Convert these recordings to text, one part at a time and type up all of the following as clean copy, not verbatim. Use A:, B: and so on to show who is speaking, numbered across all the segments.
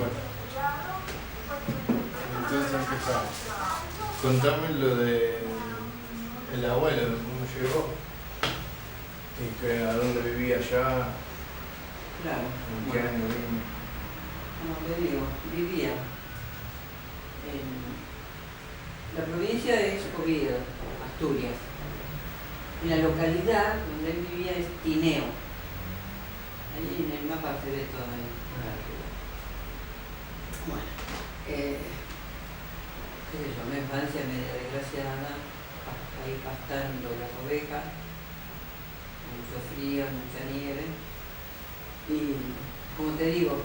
A: Bueno, entonces empezamos. Contame lo de el abuelo, de cómo llegó y que a dónde vivía allá,
B: Claro.
A: en qué año vino.
B: Como te digo, vivía en la provincia de Oviedo, Asturias. En la localidad donde él vivía es Tineo. Allí en el mapa se ve todo ahí. Bueno, qué sé yo, una infancia media desgraciada, ahí pastando las ovejas, mucho frío, mucha nieve. Y como te digo,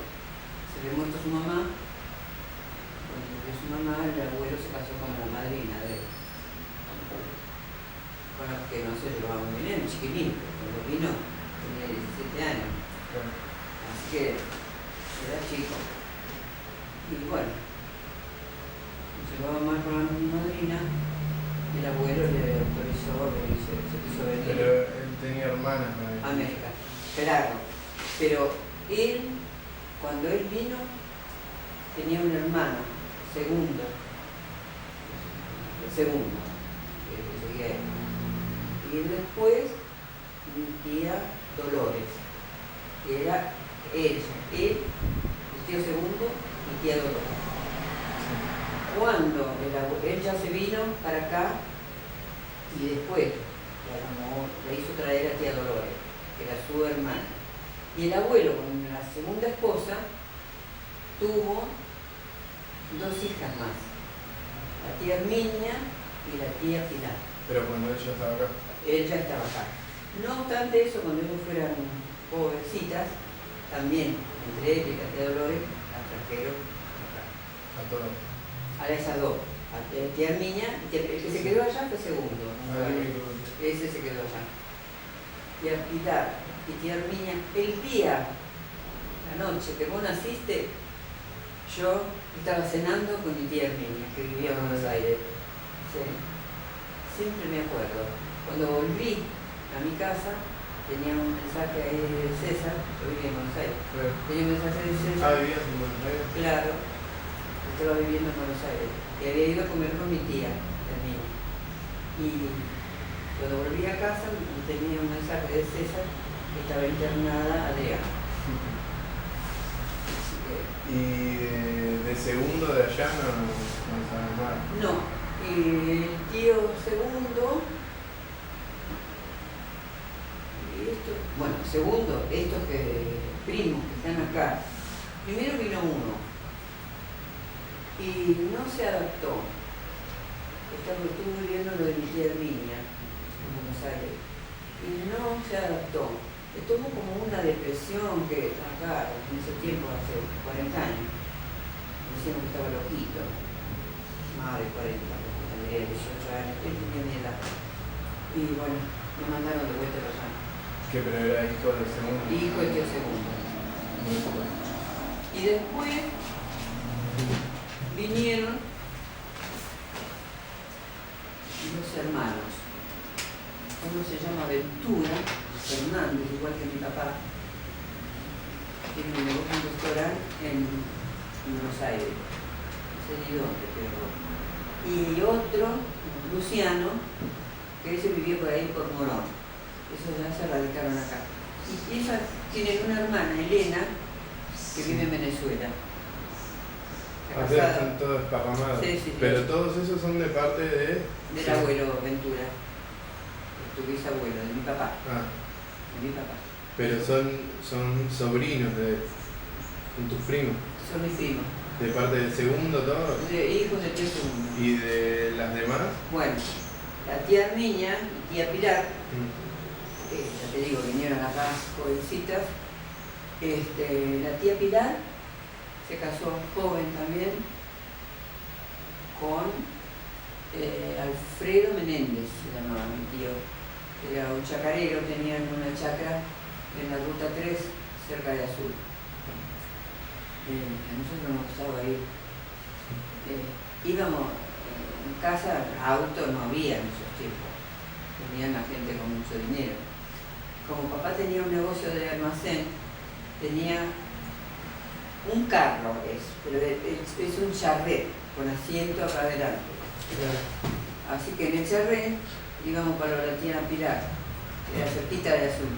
B: se le muerto su mamá. Cuando murió su mamá, el abuelo se casó con la madrina de él, con la que no se llevaba muy bien, chiquitín. Cuando vino tenía 17 años, así que era chico. Y bueno, se llevaba mal con la madrina y el abuelo le autorizó venirse, se quiso venir.
A: Pero él tenía hermanas, ¿no?
B: A América, claro. Pero él, cuando él vino, tenía un hermano, segundo, que seguía él. Y después mi tía Dolores, que era él, el tío segundo, mi tía Dolores. Cuando él ya se vino para acá y después le hizo traer a tía Dolores, que era su hermana. Y el abuelo con la segunda esposa tuvo 2 hijas más, la tía Herminia y la tía Pilar.
A: Pero cuando ella estaba acá.
B: Él ya estaba acá. No obstante eso, cuando ellos fueran jovencitas, también entre él y la tía Dolores las trajeron acá.
A: A todas.
B: A esas dos, a la tía Herminia, el que se quedó allá fue segundo, ¿no? Ese se quedó allá. Tía Pilar y tía Herminia, el día, la noche que vos naciste, yo estaba cenando con mi tía Herminia, que vivía en Buenos Aires. Sí. Siempre me acuerdo. Cuando volví a mi casa, tenía un mensaje ahí de César, yo vivía en Buenos Aires.
A: Claro.
B: Tenía un mensaje de César.
A: Ah, vivías en Buenos Aires.
B: Claro, estaba viviendo en Buenos Aires. Y había ido a comer con mi tía Herminia. Y cuando volví a casa, tenía un mensaje de César que estaba internada Adriana.
A: Y de segundo de allá no sabes nada.
B: No, y el tío segundo, segundo, estos primos que están acá, primero vino uno y no se adaptó. Estuvo viviendo lo de mi tía Herminia en Buenos Aires y no se adaptó. Le tomó como una depresión que acá en ese tiempo, hace 40 años, decían que estaba loquito, más de 40, porque tendría 18 años, él tenía mi edad. Y bueno, me mandaron de vuelta para allá.
A: ¿Qué? Pero era hijo del segundo.
B: Hijo del tío segundo. Y después vinieron dos hermanos. Uno se llama Ventura Fernández, igual que mi papá. Tiene un negocio, un restaurante en Buenos Aires. No sé ni dónde, pero... Y otro, Luciano, que ese vivía por ahí por Morón. Esos ya se radicaron acá. Y ellas tienen una hermana, Elena, que vive en Venezuela.
A: O sea, están todos esparramados.
B: Sí.
A: Pero todos esos son de parte de...
B: Del abuelo Ventura, de tu bisabuelo, de mi papá.
A: Ah.
B: De mi papá.
A: Pero son sobrinos de tus primos.
B: Son mis primos.
A: ¿De parte del segundo todos?
B: Hijos del tío segundo.
A: ¿Y de las demás?
B: Bueno, la tía Herminia y tía Pilar, ya te digo, vinieron acá jovencitas. La tía Pilar se casó joven también con Alfredo Menéndez, se llamaba mi tío. Era un chacarero, tenían una chacra en la ruta 3, cerca de Azul. A nosotros nos gustaba ir. Íbamos en casa, auto no había en esos tiempos. Tenían la gente con mucho dinero. Como papá tenía un negocio de almacén, tenía un carro pero es un charret con asiento acá adelante. Así que en el charret íbamos para la tía Pilar, que era cerquita de Azul.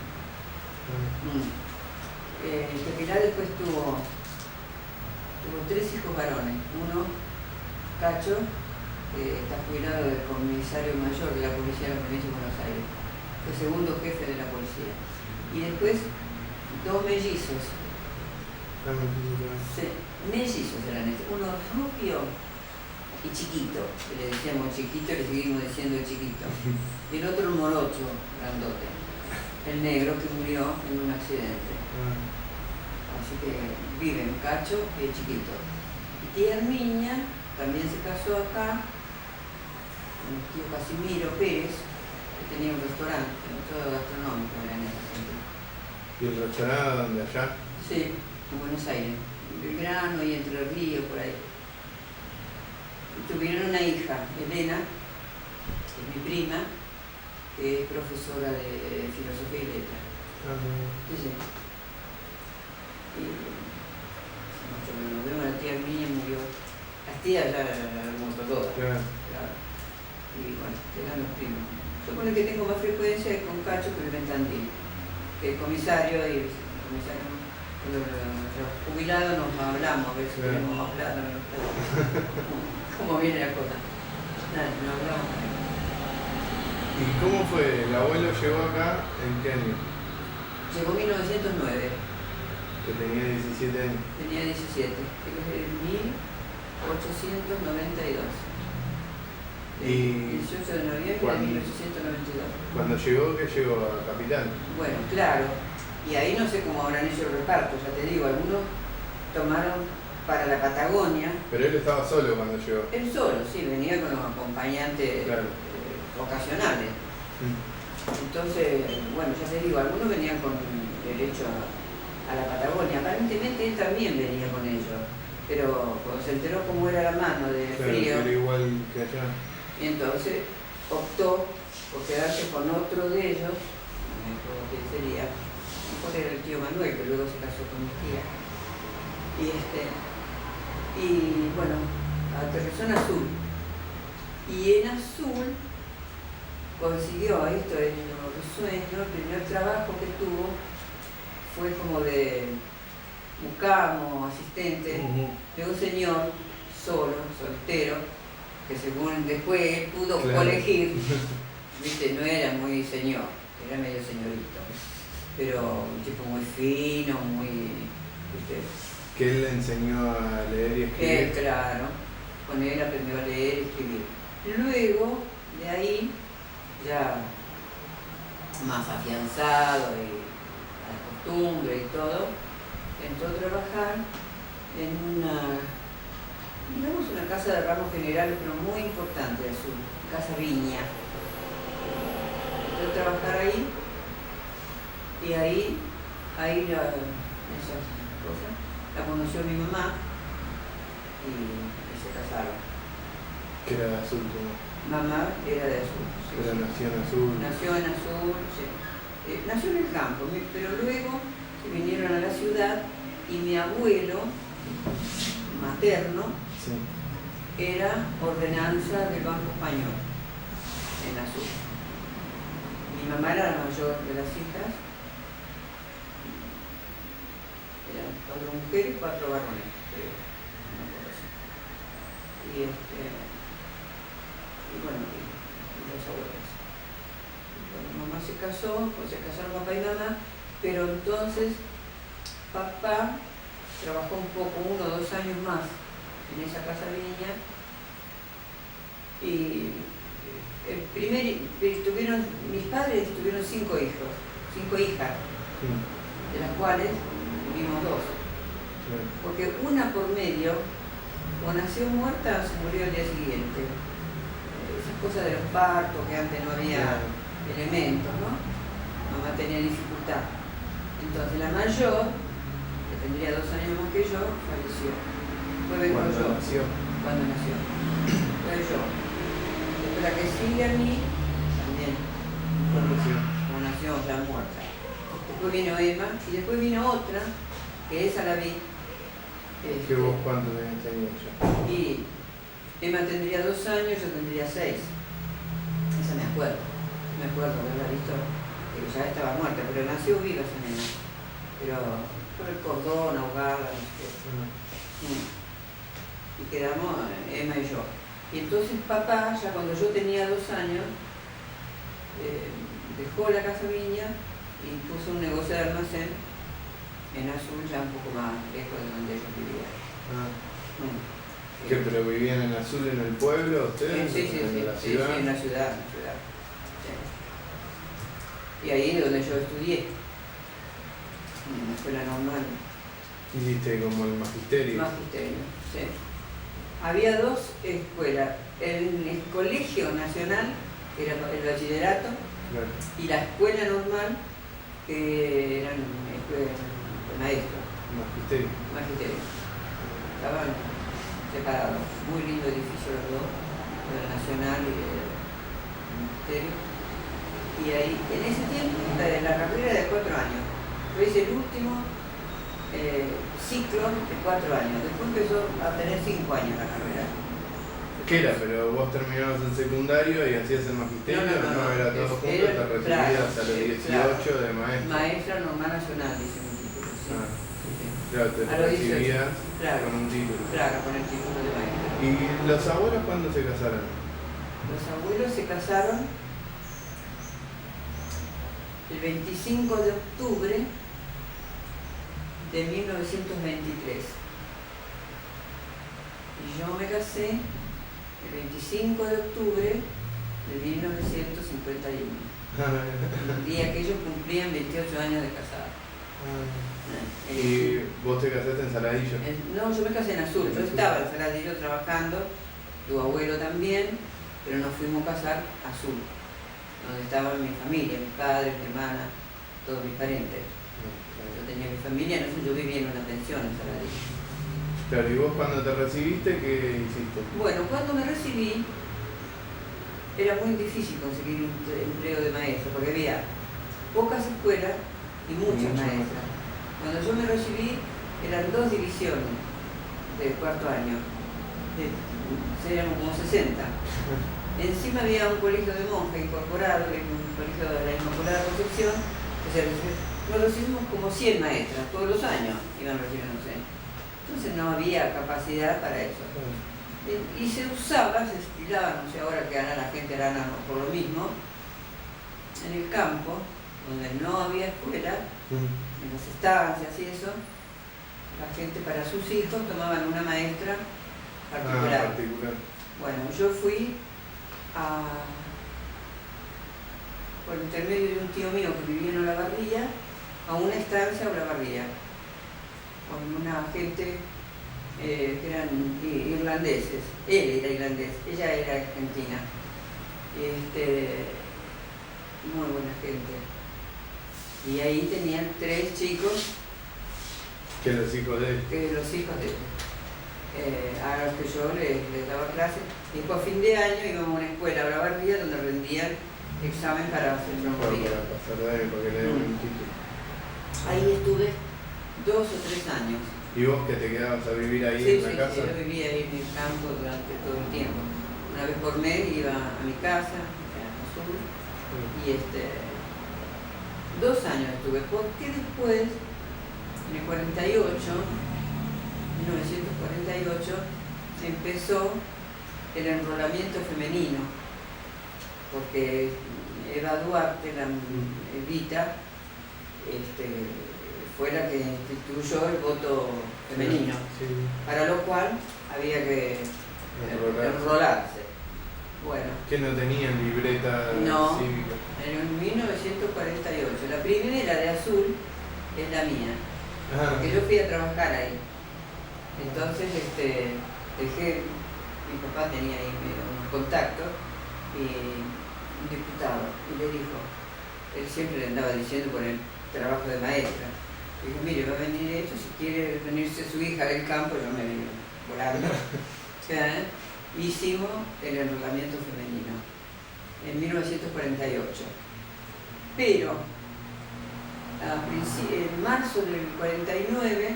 B: Pilar después tuvo 3 hijos varones. Uno, Cacho, que está jubilado de comisario mayor de la policía de la provincia de Buenos Aires. Fue segundo jefe de la policía. Y después 2 mellizos. Mellizos eran estos. Uno rubio y chiquito. Le decíamos chiquito y le seguimos diciendo chiquito. Y el otro un morocho, grandote. El negro que murió en un accidente. Así que viven Cacho y el chiquito. Y tía Herminia también se casó acá con el tío Casimiro Pérez, que tenía un restaurante, todo gastronómico era en ese sentido.
A: ¿Y el restaurante dónde? ¿Allá?
B: Sí, en Buenos Aires, en Belgrano y Entre Ríos, por ahí. Y tuvieron una hija, Elena, que es mi prima, que es profesora de filosofía y letras. Sí. Y mucho que nos vemos, la tía Herminia murió. Las tías ya muerto todas. Claro. Y bueno, eran los primos. Yo con el que tengo más frecuencia es con Cacho, que vive en Tandil, que es comisario y vicecomisario. Los jubilados nos hablamos, a ver si tenemos más plata o menos plata. ¿Cómo viene la cosa? Nada, nos hablamos.
A: ¿Y cómo fue? ¿El abuelo llegó acá en qué año?
B: Llegó en 1909.
A: Que tenía 17 años.
B: Tenía 17, que es en 1892.
A: Y
B: 18 de noviembre de 1892.
A: Cuando llegó, ¿qué llegó? ¿A Capital?
B: Bueno, claro. Y ahí no sé cómo habrán hecho el reparto, ya te digo, algunos tomaron para la Patagonia.
A: Pero él estaba solo cuando llegó.
B: Él solo, sí, venía con los acompañantes ocasionales. Entonces, bueno, ya te digo, algunos venían con derecho a la Patagonia. Aparentemente él también venía con ellos, pero cuando se enteró cómo era la mano de frío,
A: era igual que allá.
B: y entonces optó por quedarse con otro de ellos, no me acuerdo quién sería, mejor era el tío Manuel, que luego se casó con mi tía. Y bueno, aterrizó en Azul. Y en Azul consiguió, esto es lo resueño, el primer trabajo que tuvo fue como de mucamo, asistente, de un señor solo, soltero, que según después él pudo colegir, viste, no era muy señor, era medio señorito, pero un tipo muy fino, muy, viste.
A: Que él le enseñó a leer y escribir.
B: Claro, con él aprendió a leer y escribir. Luego, de ahí, ya más afianzado y a la costumbre y todo, entró a trabajar en una casa de ramos generales, pero muy importante de Azul, Casa Viña. Entró a trabajar ahí, y ahí esas cosas, la conoció mi mamá y se casaron.
A: Que era de Azul, ¿no?
B: Mamá era de Azul. Sí,
A: pero nació en Azul.
B: Nació en Azul, sí. Nació en el campo, pero luego se vinieron a la ciudad y mi abuelo materno era ordenanza del Banco Español en Azul. Mi mamá era la mayor de las hijas. Eran 4 mujeres y 4 varones, creo. Una cosa así. Y bueno, los abuelos. Bueno, mamá se casó, pues se casaron papá y mamá, pero entonces papá trabajó un poco, 1 o 2 años más en esa casa Viña, y mis padres tuvieron 5 hijos, 5 hijas, de las cuales tuvimos 2, porque una por medio, o nació muerta o se murió al día siguiente. Esas cosas de los partos, que antes no había elementos, ¿no? Mamá tenía dificultad. Entonces la mayor, que tendría 2 años más que yo, falleció.
A: ¿Cuándo nació?
B: Cuando nació. Fue yo. Después la que sigue a mí, también. Cuando nació ya muerta. Después vino Emma, y después vino otra, que esa la vi,
A: ¿Que vos cuántos años tenías ya?
B: Y Emma tendría 2 años, yo tendría 6. Esa me acuerdo. Me acuerdo de haberla visto, que ya estaba muerta, pero nació viva esa nena. Pero por el cordón, ahogada, no sé qué. Y quedamos Emma y yo. Y entonces papá, ya cuando yo tenía 2 años, dejó la casa Viña y puso un negocio de almacén en Azul, ya un poco más lejos de donde ellos vivían.
A: ¿Qué, pero vivían en Azul en el pueblo ustedes?
B: Sí,
A: ¿En la ciudad?
B: Sí, en la ciudad. Sí. Y ahí es donde yo estudié, en la escuela normal.
A: Hiciste como el magisterio.
B: Magisterio, sí. Había 2 escuelas, el Colegio Nacional, que era el bachillerato,
A: Claro.
B: y la escuela normal, que eran escuelas de maestros. Magisterio. Estaban separados. Muy lindo edificio los dos, el Nacional y el Magisterio. Y ahí, en ese tiempo, la carrera era de 4 años. Fue el último ciclo de 4 años. Después empezó a tener 5 años la carrera.
A: ¿Qué era? ¿Pero vos terminabas el secundario y hacías el magisterio?
B: No,
A: era todo junto, te recibías
B: claro,
A: a los 18
B: claro.
A: de maestra.
B: Maestra normal nacional, dice mi título, sí.
A: Claro, te
B: A los 18,
A: recibías
B: claro,
A: con un título.
B: Claro, con el título de maestra.
A: ¿Y los abuelos cuándo se casaron?
B: Los abuelos se casaron el 25 de octubre de 1923. Y yo me casé el 25 de octubre de 1951. El día que ellos cumplían 28 años de casados.
A: ¿Y vos te casaste en Saladillo?
B: No, yo me casé en Azul. Yo estaba en Saladillo trabajando, tu abuelo también, pero nos fuimos a casar a Azul, donde estaba mi familia, mis padres, mi hermana, todos mis parientes. Yo tenía mi familia, no sé, yo vivía en una pensión en Saladillo.
A: Claro, ¿y vos cuando te recibiste qué hiciste?
B: Bueno, cuando me recibí era muy difícil conseguir un empleo de maestro, porque había pocas escuelas y muchas maestras. Cuando yo me recibí eran 2 divisiones de 4º año, serían como 60. Encima había un colegio de monjas incorporado, un colegio de la Inmaculada Concepción, nos recibimos como 100 maestras, todos los años iban recibiéndose. Entonces no había capacidad para eso. Y se usaba, se estilaba, no sé ahora que la gente hará por lo mismo, en el campo, donde no había escuela, en las estancias y eso, la gente para sus hijos tomaban una maestra particular. Bueno, yo fui por intermedio de un tío mío que vivía en Olavarría, a una estancia a Olavarría, con una gente que eran irlandeses. Él era irlandés, ella era argentina. Muy buena gente. Y ahí tenían 3 chicos.
A: Que los hijos de él.
B: Que los hijos de él. A los que yo les daba clases. Y después a fin de año íbamos a una escuela a Olavarría donde rendían examen para hacer promoción.
A: Para pasar de año, para que le den un título.
B: Ahí estuve 2 o 3 años.
A: ¿Y vos que te quedabas a vivir ahí en la casa?
B: Sí, yo vivía ahí en el campo durante todo el tiempo. Una vez por mes iba a mi casa, en Azul, y 2 años estuve, porque después, en el 1948, empezó el enrolamiento femenino, porque Eva Duarte, la Evita, fue la que instituyó el voto femenino, para lo cual había que enrolarse. Bueno.
A: Que no tenían libreta cívica.
B: En 1948. La primera de Azul es la mía, porque yo fui a trabajar ahí. Entonces dejé, mi papá tenía ahí unos contactos, y un diputado, y le dijo, él siempre le andaba diciendo por el trabajo de maestra, dijo, mire, va a venir esto, si quiere venirse su hija del campo, yo me vine volando. Hicimos el enrolamiento femenino en 1948. Pero en marzo del 49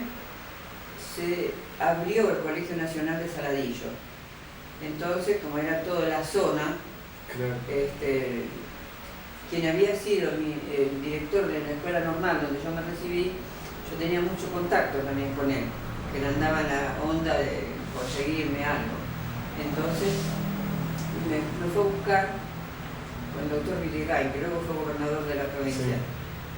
B: se abrió el Colegio Nacional de Saladillo. Entonces, como era toda la zona,
A: Claro.
B: Quien había sido el director de la escuela normal donde yo me recibí, yo tenía mucho contacto también con él, que él andaba en la onda de conseguirme algo. Entonces me fue a buscar con el doctor Villegain, que luego fue gobernador de la provincia.
A: Sí.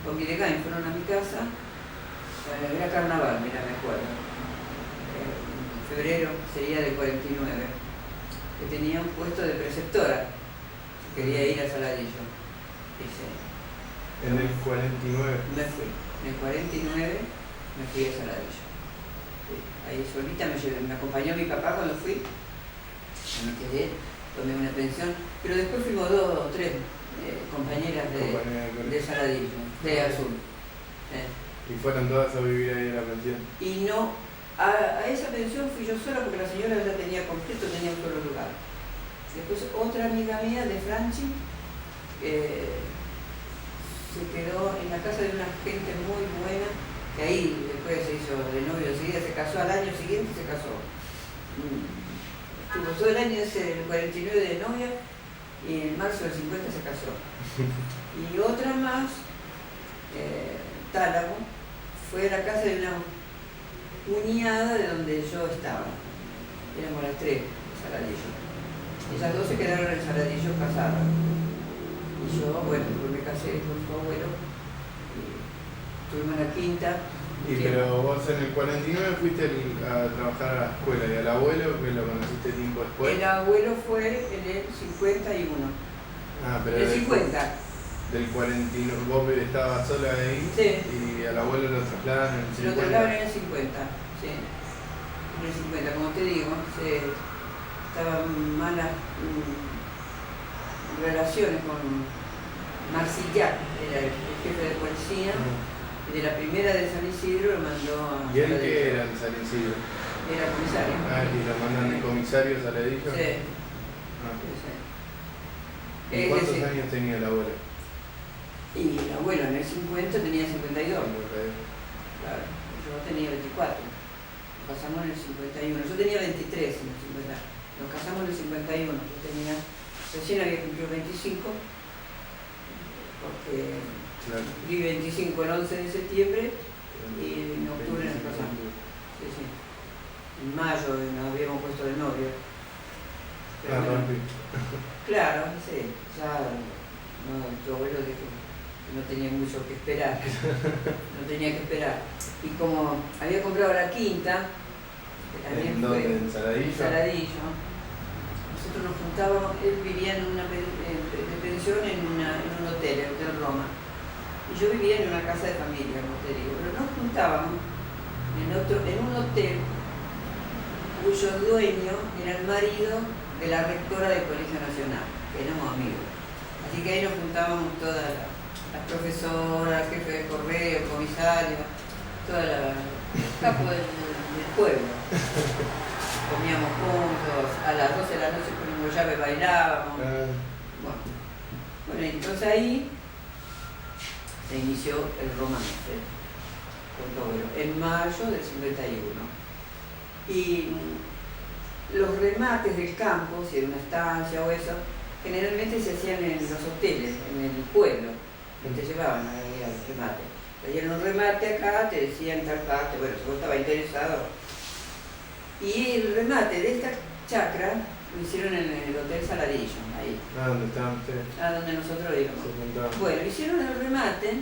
B: Con Villegain fueron a mi casa, era carnaval, mira, me acuerdo. En febrero sería del 49, que tenía un puesto de preceptora, quería ir a Saladillo. Dice,
A: En el 49.
B: me fui. En el 49 me fui a Saladillo. Sí, ahí solita me acompañó mi papá cuando fui. Me quedé, tomé una pensión, pero después fuimos 2 o 3 compañeras de Saladillo, de Azul.
A: Y fueron todas a vivir ahí en la pensión.
B: Y no, a esa pensión fui yo sola porque la señora ya tenía completo, tenía un solo lugar. Después otra amiga mía de Franchi se quedó en la casa de una gente muy buena, que ahí después se hizo de novio enseguida, se casó al año siguiente, se casó. Estuvo todo el año ese, el 49 de novia, y en marzo del 50 se casó. Y otra más, Tálamo, fue a la casa de una cuñada de donde yo estaba. Éramos las 3 de Saladillo. Ellas 2 se quedaron en Saladillo casadas. Y yo, bueno, después me casé con su abuelo y tuvimos la quinta.
A: Pero vos en el 49 fuiste a trabajar a la escuela, y al abuelo, que lo conociste tiempo después.
B: El abuelo fue en el 51.
A: Ah, pero
B: El 50.
A: Del 49, vos estabas sola ahí.
B: Sí.
A: Y al abuelo lo trasladaron en el 50.
B: Lo trasladaron en el 50, sí. En el 50, como te digo, estaban malas relaciones con Marcillac, era el jefe de policía, y de la primera de San Isidro lo mandó a...
A: ¿Y él qué era en San Isidro?
B: Era comisario.
A: Ah, y lo mandan de comisario a Saladillo.
B: Sí.
A: Ah.
B: Sí.
A: ¿Y cuántos años tenía el abuelo?
B: Y el abuelo en el 50 tenía 52. Claro, yo tenía 24. Nos casamos en el 51. Yo tenía 23 en el 50. Nos casamos en el 51. Yo tenía, recién había cumplido 25, porque
A: Claro.
B: cumplí 25 el 11 de septiembre y en octubre nos casamos. Sí, sí. En mayo nos habíamos puesto de novio. Pero bueno, claro, sí. Ya tu abuelo dijo que no tenía mucho que esperar. No tenía que esperar. Y como había comprado la quinta, que también
A: ¿En
B: fue
A: dónde? ¿En Saladillo?
B: Saladillo, nosotros nos juntábamos, él vivía en una de pensión en un hotel, el Hotel Roma. Y yo vivía en una casa de familia, como te digo, pero nos juntábamos en un hotel cuyo dueño era el marido de la rectora del Colegio Nacional, que éramos amigos. Así que ahí nos juntábamos todas las profesoras, jefe de correo, comisario, toda la capo del pueblo. Comíamos juntos, a las 12 de la noche poníamos llave, bailábamos. Bueno, entonces ahí se inició el romance con tu abuelo, en mayo del 51. Y los remates del campo, si era una estancia o eso, generalmente se hacían en los hoteles, en el pueblo, que te llevaban ahí al remate. Te dieron un remate acá, te decían tal parte, bueno, si vos estabas interesado. Y el remate de esta chacra lo hicieron en el Hotel Saladillo, ahí.
A: Ah, ¿dónde estaban ustedes?
B: A donde nosotros íbamos. Bueno, hicieron el remate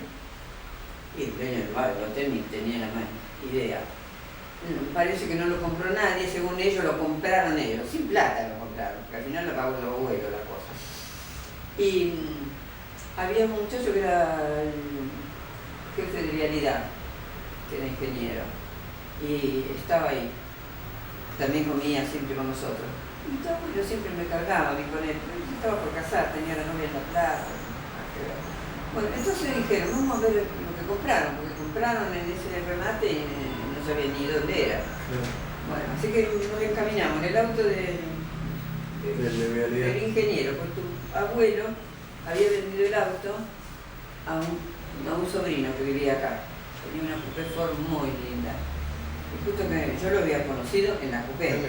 B: y el dueño del hotel ni tenía la más idea. Parece que no lo compró nadie, según ellos lo compraron ellos, sin plata lo compraron, porque al final lo pagó el abuelo la cosa. Y había un muchacho que era el jefe de vialidad, que era ingeniero, y estaba ahí, también comía siempre con nosotros. Y todo yo siempre me cargaba a mí con él, pero yo estaba por casar, tenía la novia en la plaza. Bueno, entonces dijeron, vamos a ver lo que compraron, porque compraron en ese remate y no sabía ni dónde era. Bueno, así que nos encaminamos en el auto del ingeniero, con tu abuelo había vendido el auto a un sobrino que vivía acá. Tenía una coupé Ford muy linda. Y justo que yo lo había conocido en la Coupé.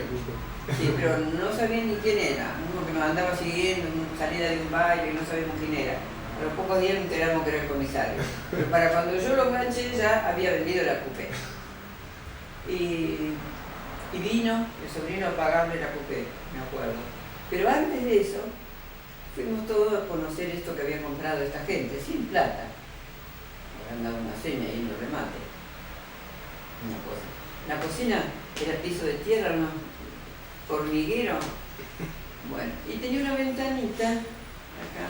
B: Sí, pero no sabía ni quién era. Uno que nos andaba siguiendo, salida de un baile y no sabíamos quién era. A los pocos días nos enteramos que era el comisario. Pero para cuando yo lo enganché ya había vendido la Coupé. Y vino el sobrino a pagarle la Coupé, me acuerdo. Pero antes de eso, fuimos todos a conocer esto que había comprado esta gente, sin plata. Me han dado una seña y no remate. Una cosa. La cocina era piso de tierra, ¿no? Hormiguero. Bueno, y tenía una ventanita acá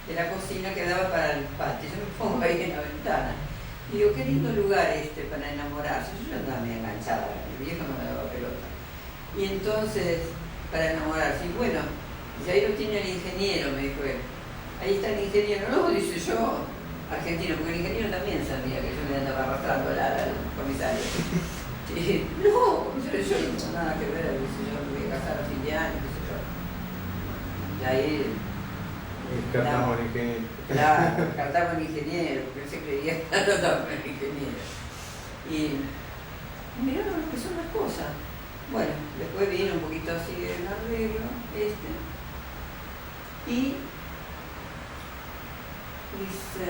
B: de la cocina que daba para el patio. Yo me pongo ahí en la ventana. Y digo, qué lindo lugar este para enamorarse. Yo andaba medio enganchada, el viejo no me daba pelota. Y entonces, para enamorarse, y bueno, y ahí lo tiene el ingeniero, me dijo él. Ahí está el ingeniero. No, dice yo, argentino, porque el ingeniero también sabía que yo me andaba arrastrando al comisario. Y, no, yo no tengo nada que ver, dice yo, me voy a casar a fin de año, qué sé yo. Y ahí...
A: Descartamos al ingeniero.
B: Claro, descartamos al ingeniero, porque él se creía que no el ingeniero. Y mirando lo que son las cosas. Bueno, después vino un poquito así el arreglo, y dice,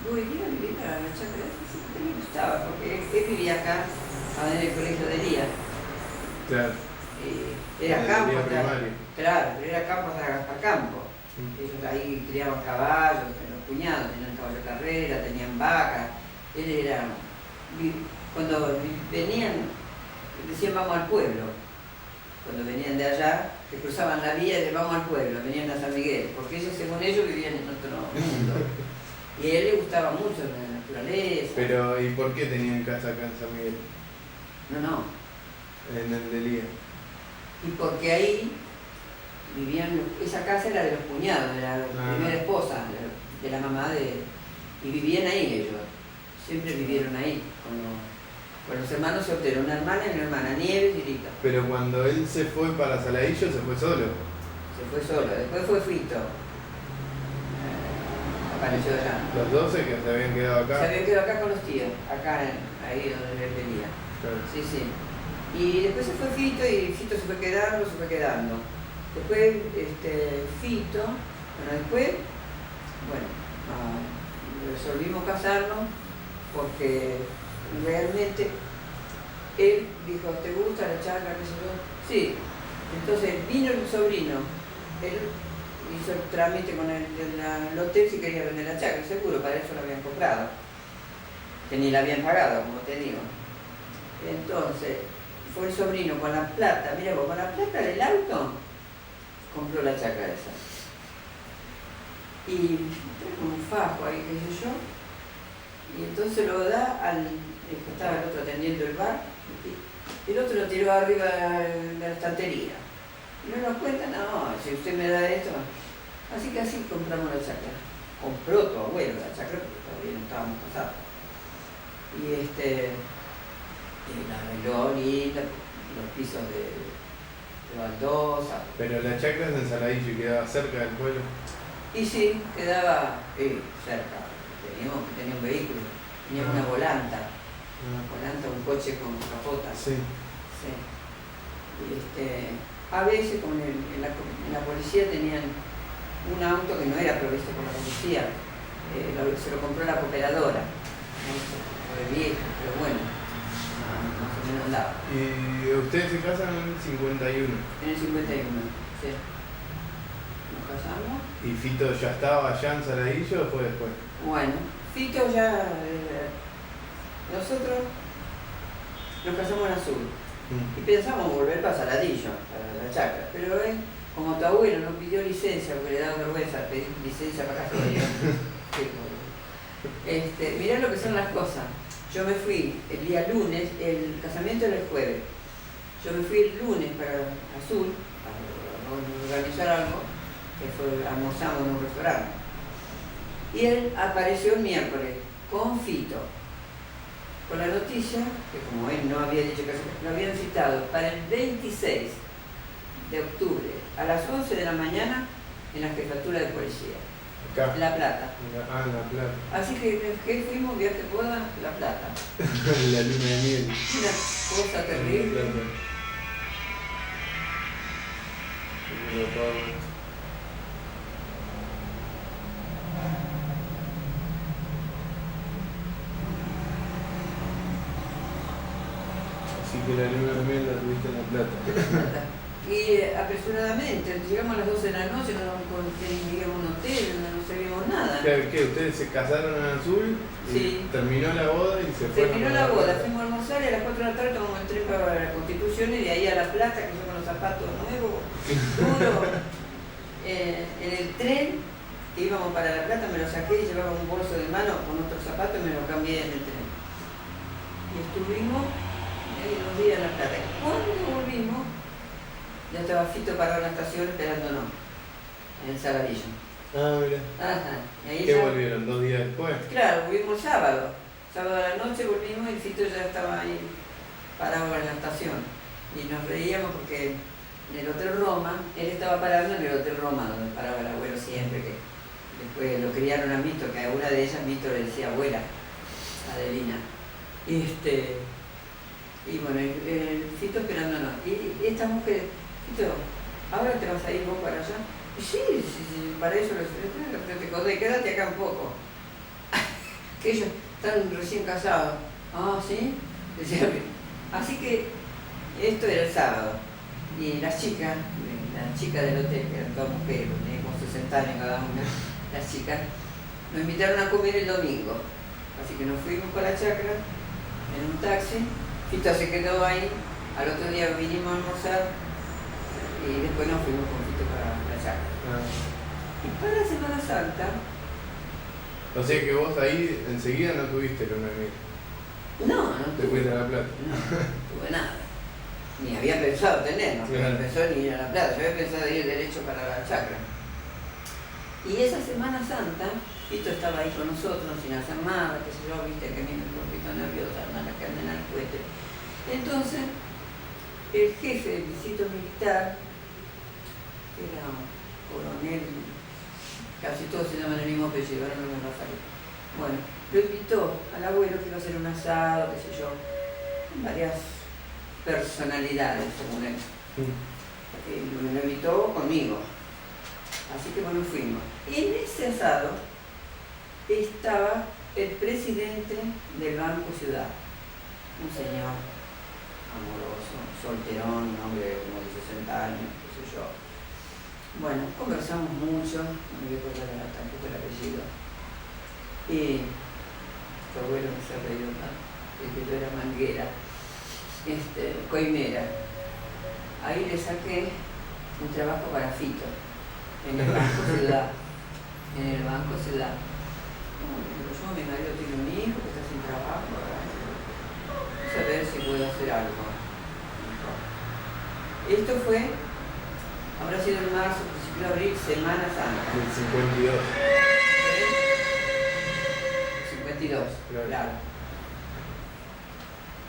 B: voy a ir a vivir a la chacra. Sí, me gustaba, porque él vivía acá, en el colegio de Elías.
A: Claro.
B: Era campo,
A: claro,
B: era campo hasta campo. Ellos ahí criaban caballos, los cuñados tenían caballo de carrera, tenían vacas. Él era, cuando venían, decían vamos al pueblo. Cuando venían de allá, que cruzaban la vía y vamos al pueblo, venían a San Miguel, porque ellos, según ellos, vivían en otro mundo. Y a él le gustaba mucho la naturaleza.
A: Pero, ¿y por qué tenían casa acá en San Miguel?
B: No.
A: En el de Elías.
B: Y porque ahí vivían, esa casa era de los cuñados, de la primera esposa, de la mamá y vivían ahí ellos, siempre vivieron ahí, con los hermanos solteros, una hermana y una hermana, Nieves y Rita.
A: Pero cuando él se fue para Saladillo, se fue solo.
B: Se fue solo, después fue Fito, apareció allá.
A: Los 12 que se habían quedado acá.
B: Se habían quedado acá con los tíos, acá, ahí donde él venía.
A: Claro.
B: Sí. Y después se fue Fito y Fito se fue quedando. Después Fito, resolvimos casarnos porque realmente él dijo, ¿te gusta la chacra? ¿Qué sé yo? Sí. Entonces vino el sobrino, él hizo el trámite con el hotel si quería vender la chacra, seguro, para eso la habían comprado, que ni la habían pagado, como te digo. Entonces, fue el sobrino con la plata, mira vos, con la plata del auto, compró la chacra esa. Y trajo un fajo ahí, qué sé yo, y entonces lo da al que estaba el otro atendiendo el bar, y el otro lo tiró arriba de la estantería. Y no nos cuenta, no, si usted me da esto. Así que así compramos la chacra. Compró tu abuelo la chacra porque todavía no estábamos casados. Y la arregló linda, los pisos de baldosa.
A: Pero la chacra es en Saladillo y quedaba cerca del pueblo.
B: Y sí, quedaba cerca. Tenía un vehículo, tenía una volanta. Un coche con capota.
A: Sí.
B: Y a veces como en la policía tenían un auto que no era provisto por la policía, se lo compró la cooperadora, fue viejo, pero bueno, más o menos andaba.
A: ¿Y ustedes se casan en el 51?
B: En el 51, sí. Nos casamos.
A: ¿Y Fito ya estaba allá en Saladillo o fue después?
B: Bueno, Fito ya... nosotros nos casamos en Azul y pensamos volver para Saladillo, para la chacra, pero como tu abuelo no pidió licencia porque le daba vergüenza pedir licencia para casar, mirá lo que son las cosas. Yo me fui el día lunes, el casamiento era el jueves, yo me fui el lunes para Azul a organizar algo, que fue almorzamos en un restaurante, y él apareció el miércoles con Fito, con la noticia que como él no había dicho que lo habían citado para el 26 de octubre a las 11 de la mañana en la jefatura de policía.
A: Acá.
B: La Plata.
A: En La Plata.
B: Así que, ¿qué fuimos? Viaje de boda, La Plata.
A: La luna de miel.
B: Una cosa
A: En La
B: terrible.
A: Plata. Qué loco. Así que la luna de miel la tuviste en La Plata.
B: Y apresuradamente, llegamos a las 12 de la noche, no conseguíamos un hotel, no sabíamos nada.
A: ¿Qué? ¿Ustedes se casaron en Azul?
B: Sí.
A: Terminó la boda y se fueron.
B: Terminó la boda, fuimos a almorzar y a las 4 de la tarde tomamos el tren para la Constitución y de ahí a La Plata, que yo con los zapatos nuevos, duro. En el tren que íbamos para La Plata me lo saqué y llevaba un bolso de mano con otros zapatos y me lo cambié en el tren. Y estuvimos ahí 2 días en La Plata. Cuando volvimos, ya estaba Fito parado en la estación esperándonos, en el Saladillo.
A: Ah, mira.
B: Ajá. Y ahí
A: ¿Qué
B: ya,
A: volvieron? ¿2 días después?
B: claro, volvimos sábado. Sábado a la noche volvimos y Fito ya estaba ahí parado en la estación. Y nos reíamos porque en el Hotel Roma, él estaba parando en el Hotel Roma, donde paraba el abuelo siempre, que después lo criaron a Mito, que a una de ellas Mito le decía abuela, Adelina. Y bueno, el Fito esperándonos. Y esta mujer, Fito, ¿ahora te vas a ir vos para allá? Y sí, para eso te acordé, quédate acá un poco. Que ellos están recién casados. Ah, ¿sí? Decía, así que esto era el sábado. Y las chicas del hotel, que eran todas mujeres, tenían como 60 años cada una, las chicas, nos invitaron a comer el domingo. Así que nos fuimos para la chacra en un taxi. Fito se quedó ahí, al otro día vinimos a almorzar y después nos fuimos con Fito para la chacra. Y para Semana Santa...
A: O sea que vos ahí enseguida no tuviste luna de miel.
B: No
A: Te fuiste a La Plata.
B: No tuve nada. Ni había pensado tener, no
A: Claro.
B: pensó ni ir a La Plata, yo había pensado ir derecho para la chacra. Y esa Semana Santa, Fito estaba ahí con nosotros, sin hacer nada, qué sé yo, viste que a mí me pone un poquito nerviosa, nada que anden al cohete. Entonces, el jefe del distrito militar, que era un coronel, casi todos se llaman el mismo apellido, ahora no me va a salir. Bueno, lo invitó al abuelo que iba a hacer un asado, qué sé yo, varias personalidades según él. Lo invitó conmigo. Así que bueno, fuimos. En ese asado estaba el presidente del Banco Ciudad, un señor amoroso, solterón, un hombre como de 60 años, qué sé yo. Bueno, conversamos mucho, no me voy a acordar tampoco el apellido. Y tu abuelo me se reír, ¿no? Que yo era manguera, coimera. Ahí le saqué un trabajo para Fito, en el Banco Ciudad. En el Banco Ciudad. Yo, mi marido tiene un hijo que está sin trabajo, vamos a ver si puedo hacer algo. Esto fue, habrá sido en marzo, principio de abril, Semana Santa.
A: El 52.
B: 52, claro.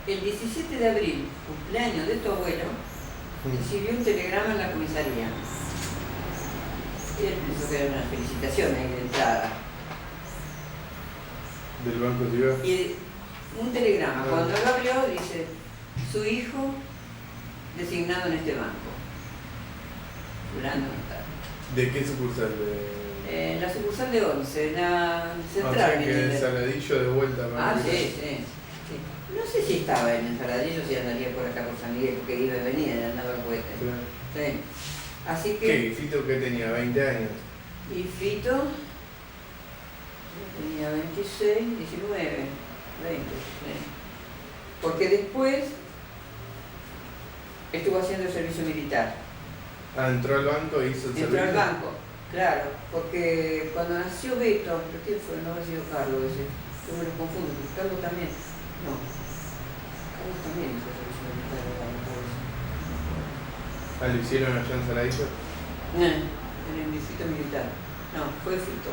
B: El 17 de abril, cumpleaños de tu abuelo, recibió un telegrama en la comisaría. Y él pensó que era una felicitación ahí de entrada.
A: Del Banco Ciudad.
B: Y un telegrama, cuando lo abrió, dice, su hijo designado en este banco. Fulano está.
A: ¿De qué sucursal?
B: En la sucursal de 11, en la central.
A: O sea que el Saladillo de vuelta para
B: Ah,
A: el-
B: sí. No sé si estaba en el Saladillo, si andaría por acá por San Miguel, porque iba y venía, y andaba el cohete.
A: Claro.
B: Sí. Así que...
A: ¿Qué? ¿Fito que tenía? ¿20 años?
B: Y Fito tenía 26, 19, 20. Sí. Porque después estuvo haciendo el servicio militar.
A: Ah, entró al banco e hizo el
B: Entró al
A: servicio.
B: banco, claro, porque cuando nació Beto, ¿pero quién fue? No ha sido Carlos ese. Yo me lo confundo, porque Carlos también. No. Carlos también hizo el servicio militar.
A: Ah, ¿lo hicieron allá en Saladillo?
B: En el distrito militar. No, fue Fito.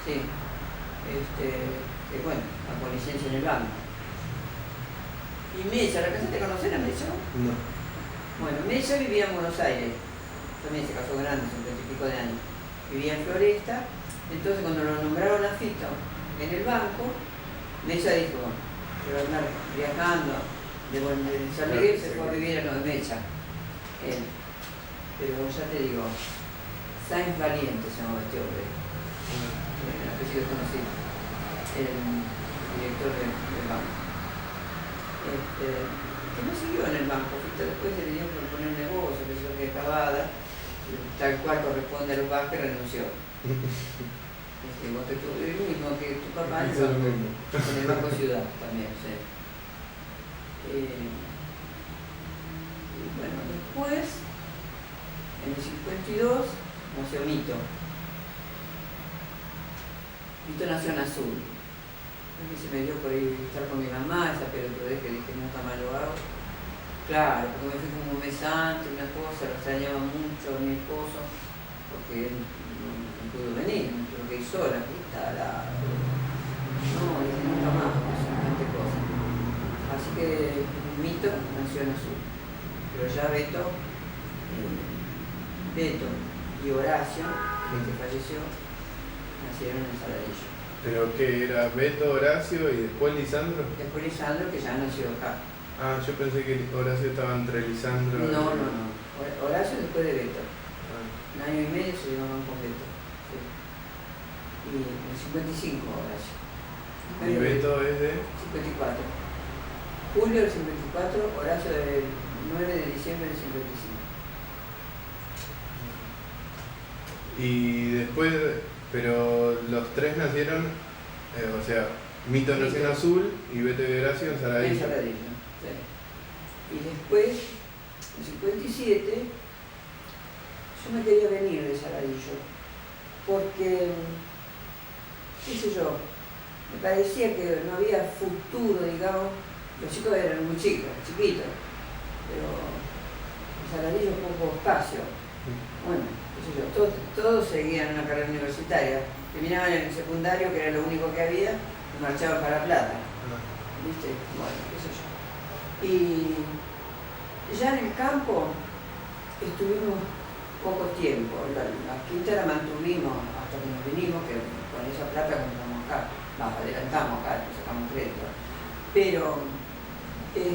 B: Sí. Que bueno, bajo licencia en el banco. Y Mecha, ¿la casaste a conocer a Mecha?
A: No.
B: Bueno, Mecha vivía en Buenos Aires. También se casó grande, 50 y pico de años. vivía en Floresta. Entonces cuando lo nombraron a Fito en el banco, Mecha dijo, que va a andar viajando de San Miguel, se fue a vivir a lo de Mecha. Él. Pero ya te digo, Sáenz Valiente se llamaba este hombre, el apellido conocido, el director del banco. Que no siguió en el banco, Fito después se le dio por poner negocio, que eso que acabada, tal cual corresponde a los bancos, renunció. El mismo que tu papá en el Banco Ciudad también, sí. Y bueno, después, en el 52, nació Mito. Mito nació en Azul. A mí se me dio por ir a estar con mi mamá, esa pelotudez que dije nunca más lo hago. Claro, porque me fui como un mes antes, una cosa, lo extrañaba mucho a mi esposo, porque él no pudo venir, no tuvo que ir sola, no, dije nunca más, semejante cosa. Así que Mito nació en Azul, pero ya Beto y Horacio, que falleció, nacieron en Saladillo.
C: ¿Pero qué era? ¿Beto, Horacio y después Lisandro?
B: Después Lisandro, que ya nació acá.
C: Ah, yo pensé que Horacio estaba entre Lisandro y...
B: No. Horacio después de Beto.
C: Ah.
B: Un año y medio se llevaban con Beto. Sí. Y en el 55 Horacio.
C: ¿Y Beto es de...?
B: 54. Julio del 54, Horacio del 9 de diciembre del 55.
C: Y después, pero los tres nacieron, o sea, Mito nació en Azul y Beto y Horacio en Saladillo.
B: En Saladillo, sí. Y después, en 57, yo me quería venir de Saladillo, porque, qué sé yo, me parecía que no había futuro, digamos. Los chicos eran muy chicos, chiquitos, pero en Saladillo poco espacio. Bueno, qué sé yo, todos seguían una carrera universitaria, terminaban en el secundario, que era lo único que había, y marchaban para Plata. ¿Viste? Bueno, qué sé yo. Y ya en el campo estuvimos poco tiempo. La quinta la mantuvimos hasta que nos vinimos, que con esa plata compramos acá, adelantamos acá, sacamos crédito. Pero yo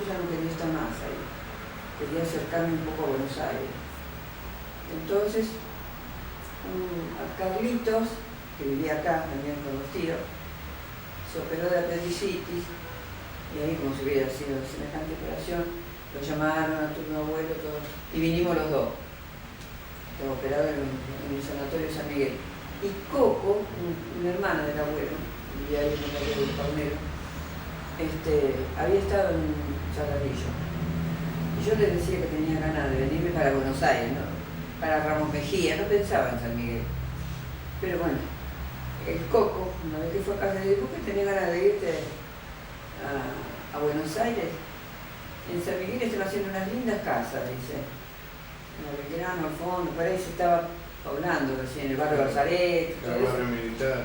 B: ya no quería estar más ahí. Quería acercarme un poco a Buenos Aires. Entonces, a Carlitos, que vivía acá también con los tíos, se operó de apendicitis, y ahí como si hubiera sido semejante operación, lo llamaron a turno abuelo, todo, y vinimos los dos. Estaba operado en el sanatorio de San Miguel. Y Coco, un hermano del abuelo, vivía ahí en el barrio del Palmero, había estado en Saladillo. Y yo le decía que tenía ganas de venirme para Buenos Aires, ¿no? Para Ramos Mejía, no pensaba en San Miguel. Pero bueno, el Coco, una vez que fue a casa, le dijo que tenía ganas de irte a Buenos Aires. En San Miguel están haciendo unas lindas casas, dice. En el Belgrano, al fondo, parece, estaba poblando recién, el barrio Balzaret,
C: El barrio militar.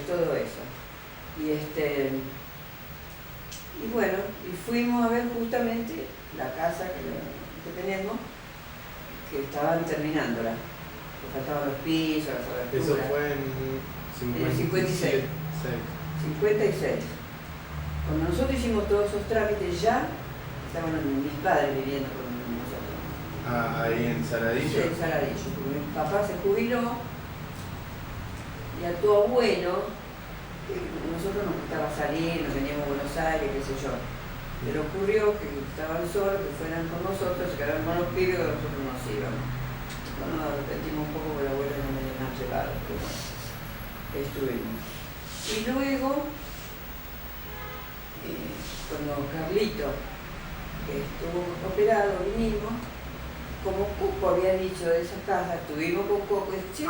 B: todo eso. Y bueno, y fuimos a ver justamente la casa que tenemos, que estaban terminándola. Que faltaban los pisos, las aberturas.
C: Eso fue en
B: el 56. 56. Cuando nosotros hicimos todos esos trámites ya, estaban mis padres viviendo con nosotros.
C: Ah, ahí en Saladillo.
B: Sí, en Saladillo, porque mi papá se jubiló y a tu abuelo, que nosotros nos gustaba salir, nos veníamos a Buenos Aires, qué sé yo. Pero ocurrió que estaban solos, que fueran con nosotros, se quedaron con los pibes y nosotros nos íbamos. Bueno, nos arrepentimos un poco porque el abuelo no me dio nada llevado, pero estuvimos. Y luego, cuando Carlito, que estuvo operado, vinimos, como Coco había dicho de esa casa, estuvimos con Coco y dice, che,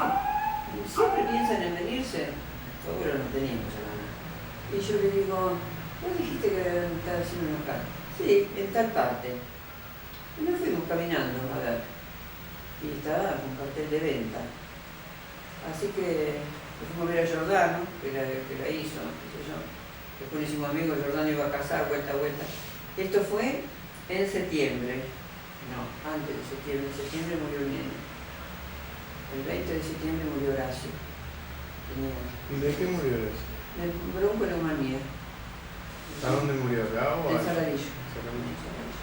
B: siempre piensan en venirse. Pero no teníamos ganas. Y yo le digo, ¿vos dijiste que estaba haciendo una casa? Sí, en tal parte. Y nos fuimos caminando a ver. Y estaba con cartel de venta. Así que nos fuimos a ver a Giordano, que la hizo, qué sé yo. Después nos hicimos amigos, Giordano iba a casar, vuelta a vuelta. Esto fue en septiembre. No, antes de septiembre. En septiembre murió el nene. El 20 de septiembre murió Horacio.
C: ¿Y de qué murió eso?
B: De bronconeumonía.
C: ¿A dónde murió? ¿Acá o
B: En
C: allá?
B: Saladillo.
C: Saladillo.